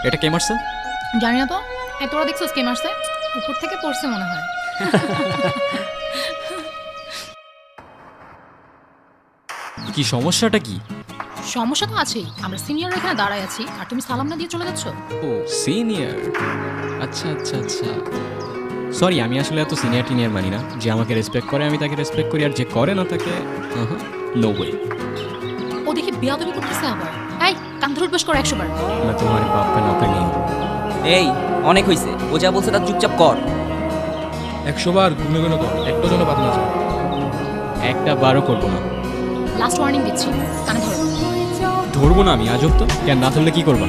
এটা কে মারছে? জানি না তো। তোরা দেখছিস কে মারছে? উপর থেকে পড়ছে মনে হয়। কি সমস্যাটা কি? সমস্যা তো আছেই, আমরা সিনিয়র এখানে দাঁড়ায় আছি আর তুমি সালাম না দিয়ে চলে যাচ্ছ। ও সিনিয়র, আচ্ছা আচ্ছা আচ্ছা। সরি, আমি আসলে এত সিনিয়র টিনিয়র মানি না। যে আমাকে রেসপেক্ট করে আমি তাকে রেসপেক্ট করি, আর যে করে না তাকে নো ওয়ে। ও দেখি বেয়াদবি করতেছে আবার। এই কান ধরে উঠবাস করো 100 বার। मैं तुम्हारे बाप का नौकर नहीं हूँ। এই অনেক হইছে, ও যা বলছে তার চুপচাপ কর। 100 বার গুনে গুনে কর, একটা জন্য বাদ না যায়। একটা বারও করবো না। লাস্ট ওয়ার্নিং দিচ্ছি, কানে ধরো। ধরবো না আমি, আজব তো। কেন না ধরলে কি করবা?